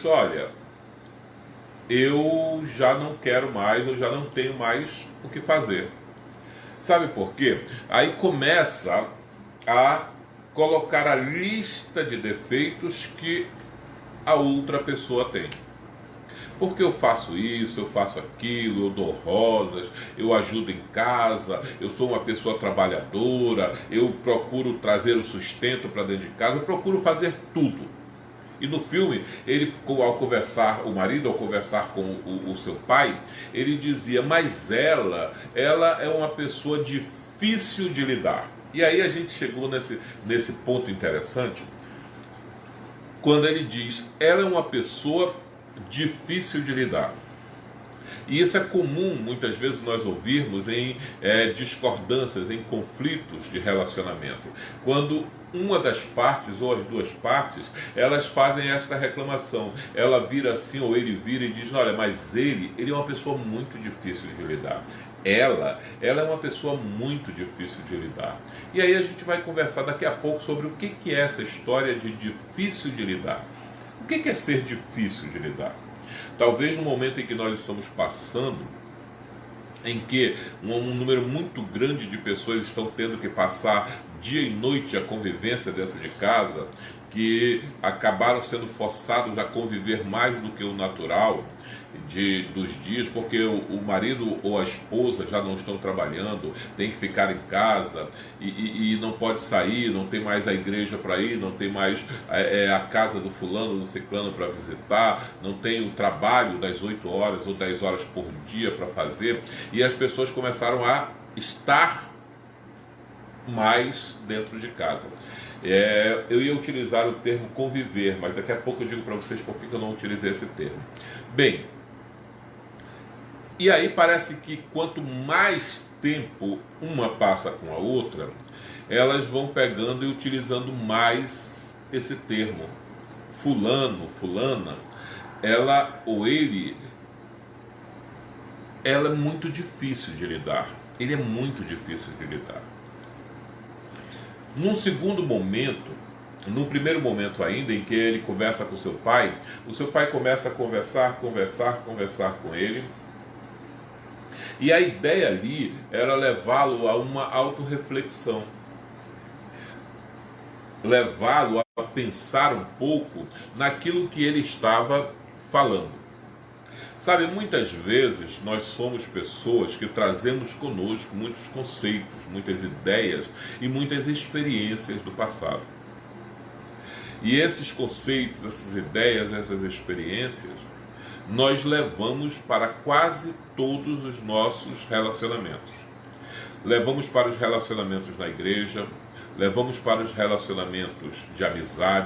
olha, eu já não quero mais, eu já não tenho mais o que fazer. Sabe por quê? Aí começa a colocar a lista de defeitos que a outra pessoa tem. Porque eu faço isso, eu faço aquilo, eu dou rosas, eu ajudo em casa, eu sou uma pessoa trabalhadora, eu procuro trazer o sustento para dentro de casa, eu procuro fazer tudo. E no filme, ele ficou ao conversar, o marido ao conversar com o seu pai, ele dizia, mas ela é uma pessoa difícil de lidar. E aí a gente chegou nesse ponto interessante, quando ele diz, ela é uma pessoa difícil de lidar. E isso é comum, muitas vezes, nós ouvirmos em discordâncias, em conflitos de relacionamento. Quando uma das partes, ou as duas partes, elas fazem esta reclamação. Ela vira assim, ou ele vira e diz, olha, mas ele é uma pessoa muito difícil de lidar. Ela é uma pessoa muito difícil de lidar. E aí a gente vai conversar daqui a pouco sobre o que é essa história de difícil de lidar. O que é ser difícil de lidar? Talvez no momento em que nós estamos passando, em que um número muito grande de pessoas estão tendo que passar dia e noite a convivência dentro de casa, que acabaram sendo forçados a conviver mais do que o natural dos dias, porque o marido ou a esposa já não estão trabalhando, tem que ficar em casa e não pode sair, não tem mais a igreja para ir, não tem mais a casa do fulano, do ciclano para visitar, não tem o trabalho das 8 horas ou 10 horas por dia para fazer, e as pessoas começaram a estar mais dentro de casa. Eu ia utilizar o termo conviver, mas daqui a pouco eu digo para vocês por que eu não utilizei esse termo. Bem, e aí parece que quanto mais tempo uma passa com a outra, elas vão pegando e utilizando mais esse termo. Fulano, fulana, ela ou ele, ela é muito difícil de lidar. Ele é muito difícil de lidar. Num segundo momento, no primeiro momento ainda, em que ele conversa com o seu pai começa a conversar com ele. E a ideia ali era levá-lo a uma autorreflexão. Levá-lo a pensar um pouco naquilo que ele estava falando. Sabe, muitas vezes nós somos pessoas que trazemos conosco muitos conceitos, muitas ideias e muitas experiências do passado. E esses conceitos, essas ideias, essas experiências, nós levamos para quase todos os nossos relacionamentos. Levamos para os relacionamentos na igreja, levamos para os relacionamentos de amizade,